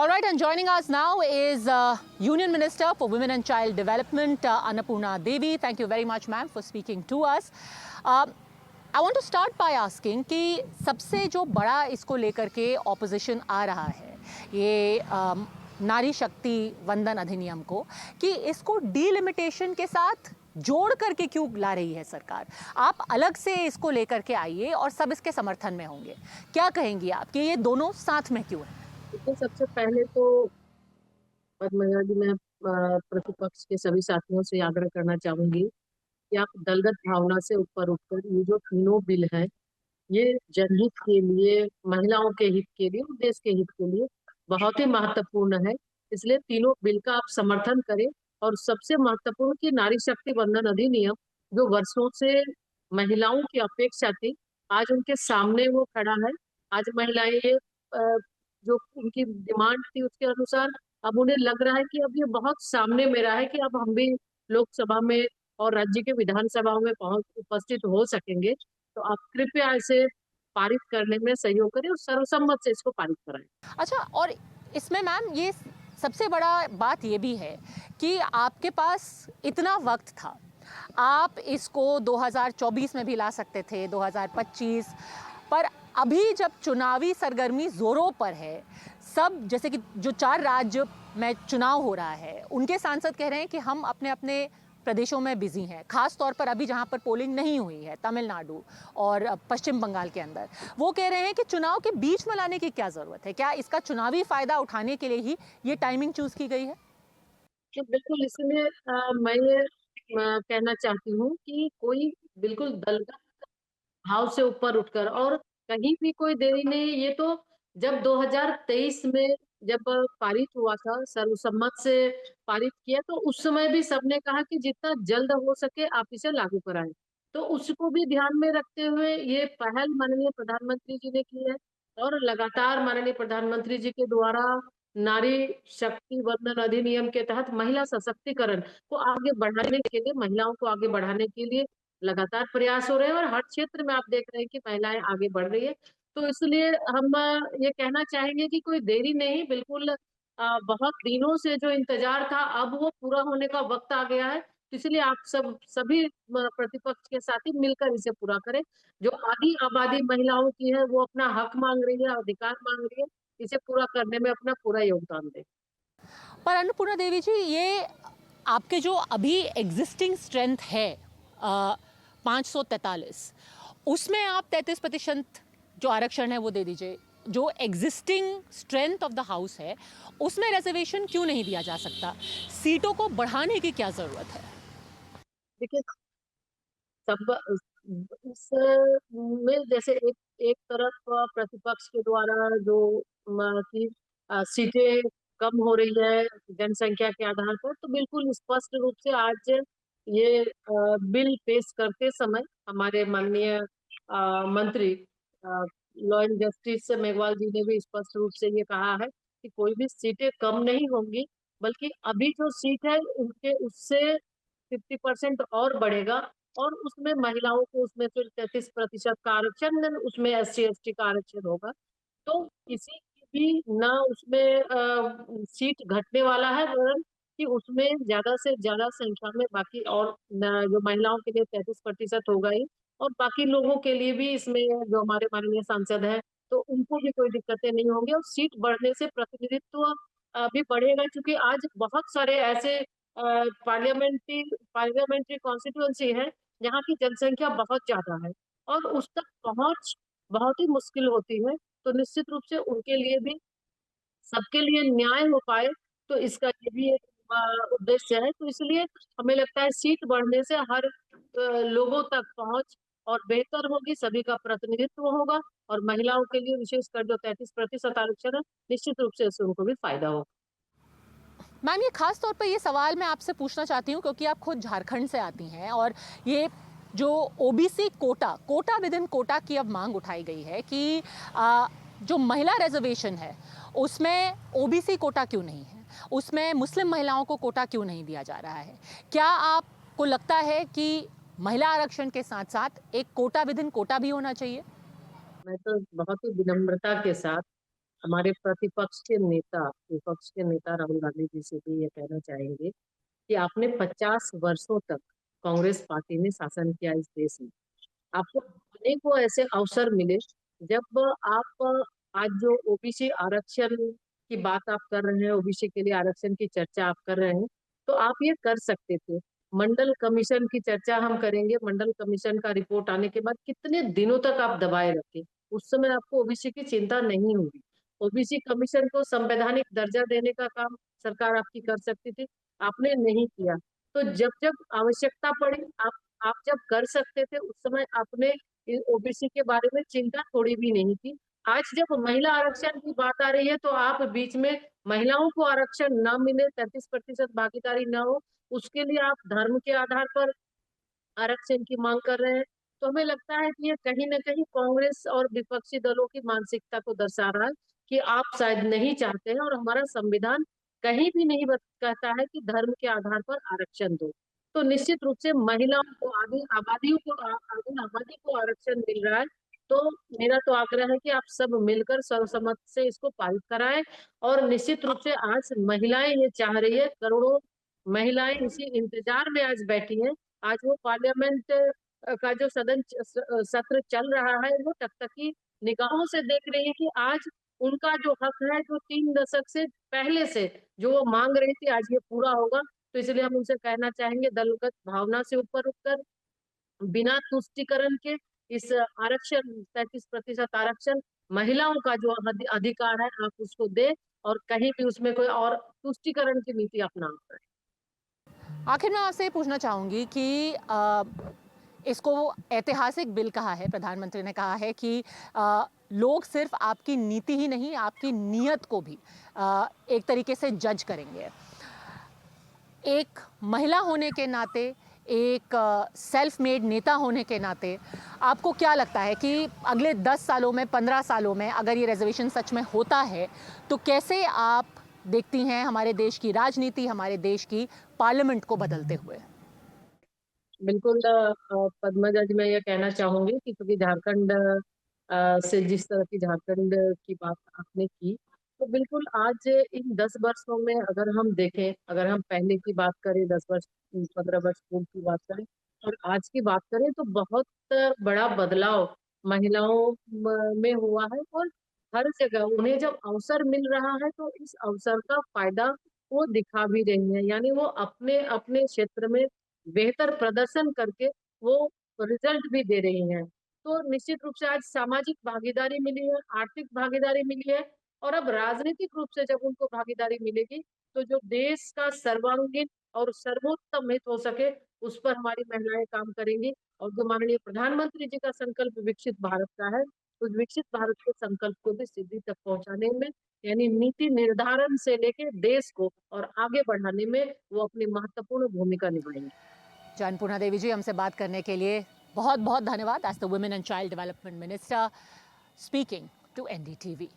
All right, and joining us now is Union Minister for Women and Child Development, Annapurna Devi. Thank you very much, ma'am, for speaking to us. I want to start by asking कि सबसे जो बड़ा इसको लेकर के opposition आ रहा है ये नारी शक्ति वंदन अधिनियम को कि इसको डीलिमिटेशन के साथ जोड़ करके क्यों ला रही है सरकार। आप अलग से इसको लेकर के आइए और सब इसके समर्थन में होंगे, क्या कहेंगी आप कि ये दोनों साथ में क्यों है? देखिए, सबसे पहले तो पद्मजा जी, मैं प्रतिपक्ष के सभी साथियों से आग्रह करना चाहूंगी कि आप दलगत भावना से ऊपर उठकर ये जो तीनों बिल है, ये जनहित के लिए, महिलाओं के हित के लिए और देश के हित के लिए बहुत ही महत्वपूर्ण है। इसलिए तीनों बिल का आप समर्थन करें। और सबसे महत्वपूर्ण कि नारी शक्ति वंदन अधिनियम जो वर्षों से महिलाओं की अपेक्षा थी, आज उनके सामने वो खड़ा है। आज महिलाएं ये जो उनकी डिमांड थी उसके अनुसार अब उन्हें लग रहा है कि अब ये बहुत सामने में रहा है कि अब हम भी लोकसभा में और राज्य के विधानसभाओं में पहुंच उपस्थित हो सकेंगे। तो आप कृपया इसे पारित करने में सहयोग करें और सर्वसम्मत से इसको पारित कराएं। अच्छा, और इसमें मैम ये सबसे बड़ा बात ये भी है कि आपके पास इतना वक्त था, आप इसको 2024 में भी ला सकते थे, 2025, पर अभी जब चुनावी सरगर्मी जोरों पर है, सब जैसे कि जो 4 राज्य में चुनाव हो रहा है उनके सांसद कह रहे हैं कि हम अपने अपने प्रदेशों में बिजी हैं, खास तौर पर अभी जहां पर पोलिंग नहीं हुई है, तमिलनाडु और पश्चिम बंगाल के अंदर। वो कह रहे हैं कि चुनाव के बीच में लाने की क्या जरूरत है, क्या इसका चुनावी फायदा उठाने के लिए ही ये टाइमिंग चूज की गई है? तो बिल्कुल, इसलिए मैं ये कहना चाहती हूँ कि कोई बिल्कुल दलगत भाव से ऊपर उठकर और कहीं भी कोई देरी नहीं। ये तो जब 2023 में जब पारित हुआ था, सर्वसम्मत से पारित किया, तो उस समय भी सबने कहा कि जितना जल्द हो सके आप इसे लागू कराएं। तो उसको भी ध्यान में रखते हुए ये पहल माननीय प्रधानमंत्री जी ने की है। और लगातार माननीय प्रधानमंत्री जी के द्वारा नारी शक्ति वंदन अधिनियम के तहत महिला सशक्तिकरण को आगे बढ़ाने के लिए, महिलाओं को आगे बढ़ाने के लिए लगातार प्रयास हो रहे हैं और हर क्षेत्र में आप देख रहे हैं कि महिलाएं आगे बढ़ रही है। तो इसलिए हम ये कहना चाहेंगे कि कोई देरी नहीं, बिल्कुल बहुत दिनों से जो इंतजार था अब वो पूरा होने का वक्त आ गया है। तो इसलिए आप सभी प्रतिपक्ष के साथी मिलकर इसे पूरा करें। जो आधी आबादी महिलाओं की है वो अपना हक मांग रही है, अधिकार मांग रही है, इसे पूरा करने में अपना पूरा योगदान दें। पर अन्नपूर्णा देवी जी, ये आपके जो अभी एग्जिस्टिंग स्ट्रेंथ है 543, उसमें आप 33% जो आरक्षण है वो दे दीजिए। जो existing strength of the house है उसमें रिजर्वेशन क्यों नहीं दिया जा सकता? सीटों को बढ़ाने की क्या जरूरत है? देखिए, सब इस में जैसे एक एक तरफ प्रतिपक्ष के द्वारा जो की सीटें कम हो रही है जनसंख्या के आधार पर, तो बिल्कुल स्पष्ट रूप से आज ये बिल पेश करते समय हमारे माननीय मंत्री लॉ एंड जस्टिस मेघवाल जी ने भी स्पष्ट रूप से ये कहा है कि कोई भी सीटें कम नहीं होंगी, बल्कि अभी जो सीट है उनके उससे 50% और बढ़ेगा। और उसमें महिलाओं को उसमें फिर 33% का आरक्षण, उसमें SC ST का आरक्षण होगा। तो किसी की भी ना उसमें सीट घटने वाला है, वरन कि उसमें ज्यादा से ज्यादा संख्या में बाकी और जो महिलाओं के लिए 33% होगा ही। और बाकी लोगों के लिए भी इसमें जो हमारे माननीय सांसद है तो उनको भी कोई दिक्कतें नहीं होंगी। और सीट बढ़ने से प्रतिनिधित्व भी बढ़ेगा, क्योंकि आज बहुत सारे ऐसे पार्लियामेंट्री पार्लियामेंट्री कॉन्स्टिट्यूएंसी है जहाँ की जनसंख्या बहुत ज्यादा है और उस तक पहुंच बहुत ही मुश्किल होती है। तो निश्चित रूप से उनके लिए भी, सबके लिए न्याय हो पाए, तो इसका ये भी एक उद्देश्य है। तो इसलिए हमें लगता है सीट बढ़ने से हर लोगों तक पहुंच और बेहतर होगी, सभी का प्रतिनिधित्व होगा और महिलाओं के लिए विशेषकर जो 33% आरक्षण है, निश्चित रूप से इससे उनको भी फायदा होगा। मैम, ये खास तौर पर ये सवाल मैं आपसे पूछना चाहती हूँ क्योंकि आप खुद झारखंड से आती हैं और ये जो OBC quota quota within quota की अब मांग उठाई गई है कि जो महिला रिजर्वेशन है उसमें ओबीसी कोटा क्यों नहीं है, उसमें मुस्लिम महिलाओं को कोटा क्यों नहीं दिया जा रहा है? क्या आपको लगता है कि महिला आरक्षण के साथ साथ एक कोटा विद इन कोटा भी होना चाहिए? मैं तो बहुत ही विनम्रता के साथ हमारे प्रतिपक्ष के नेता, विपक्ष के नेता राहुल गांधी जी से भी ये कहना चाहेंगे कि आपने 50 वर्षों तक कांग्रेस पार्टी ने शासन किया इस देश में। आपको अनेकों ऐसे अवसर मिले जब आप आज जो ओबीसी आरक्षण की बात आप कर रहे हैं, ओबीसी के लिए आरक्षण की चर्चा आप कर रहे हैं, तो आप ये कर सकते थे। मंडल कमीशन की चर्चा हम करेंगे। मंडल कमीशन का रिपोर्ट आने के बाद कितने दिनों तक आप दबाए रखे, उस समय आपको ओबीसी की चिंता नहीं होगी। ओबीसी कमीशन को संवैधानिक दर्जा देने का काम सरकार आपकी कर सकती थी, आपने नहीं किया। तो जब जब आवश्यकता पड़ी, आप जब कर सकते थे, उस समय आपने ओबीसी के बारे में चिंता थोड़ी भी नहीं की। आज जब महिला आरक्षण की बात आ रही है, तो आप बीच में महिलाओं को आरक्षण न मिले, 33% भागीदारी न हो, उसके लिए आप धर्म के आधार पर आरक्षण की मांग कर रहे हैं। तो हमें लगता है कि ये कहीं न कहीं कांग्रेस और विपक्षी दलों की मानसिकता को दर्शा रहा है कि आप शायद नहीं चाहते हैं, और हमारा संविधान कहीं भी नहीं कहता है कि धर्म के आधार पर आरक्षण दो। तो निश्चित रूप से महिलाओं को, आधी आबादी को आरक्षण मिल रहा है। तो मेरा तो आग्रह है कि आप सब मिलकर सर्वसम्मत से इसको पारित कराएं। और निश्चित रूप से आज महिलाएं ये चाह रही है, करोड़ों महिलाएं इसी इंतजार में आज बैठी हैं। आज वो पार्लियामेंट का जो सत्र चल रहा है, वो टकटकी निगाहों से देख रही है कि आज उनका जो हक है, जो 3 दशक से पहले से जो वो मांग रही थी, आज ये पूरा होगा। तो इसलिए हम उनसे कहना चाहेंगे, दलगत भावना से ऊपर उठकर बिना तुष्टिकरण के इस आरक्षण, 33% आरक्षण महिलाओं का जो अधिकार है, आप उसको दे, और कहीं भी उसमें कोई और तुष्टिकरण की नीति अपना। आखिर मैं आपसे ये पूछना चाहूँगी कि इसको ऐतिहासिक बिल कहा है, प्रधानमंत्री ने कहा है कि लोग सिर्फ आपकी नीति ही नहीं, आपकी नीयत को भी एक तरीके से जज करेंगे। एक महिला होने के नाते, एक सेल्फ मेड नेता होने के नाते, आपको क्या लगता है कि अगले 10 सालों में, 15 सालों में अगर ये रिजर्वेशन सच में होता है, तो कैसे आप देखती हैं हमारे देश की राजनीति, हमारे देश की पार्लियामेंट को बदलते हुए? बिल्कुल पद्मजा जी, मैं ये कहना चाहूंगी कि क्योंकि झारखंड से जिस तरह की झारखंड की बात आपने की, तो बिल्कुल आज इन 10 वर्षों में अगर हम देखें, अगर हम पहले की बात करें, 10 वर्ष 15 वर्ष पूर्व की बात करें और आज की बात करें, तो बहुत बड़ा बदलाव महिलाओं में हुआ है। और हर जगह उन्हें जब अवसर मिल रहा है, तो इस अवसर का फायदा वो दिखा भी रही है। यानी वो अपने अपने क्षेत्र में बेहतर प्रदर्शन करके वो रिजल्ट भी दे रही हैं। तो निश्चित रूप से आज सामाजिक भागीदारी मिली है, आर्थिक भागीदारी मिली है, और अब राजनीतिक रूप से जब उनको भागीदारी मिलेगी, तो जो देश का सर्वांगीण और सर्वोत्तम हित हो सके, उस पर हमारी महिलाएं काम करेंगी। और जो माननीय प्रधानमंत्री जी का संकल्प विकसित भारत का है, उस विकसित भारत के संकल्प को भी सिद्धि तक पहुंचाने में, यानी नीति निर्धारण से लेके देश को और आगे बढ़ाने में वो अपनी महत्वपूर्ण भूमिका निभाएंगे। जी, अन्नपूर्णा देवी जी, हमसे बात करने के लिए बहुत बहुत धन्यवाद। As the women and child development minister speaking to NDTV.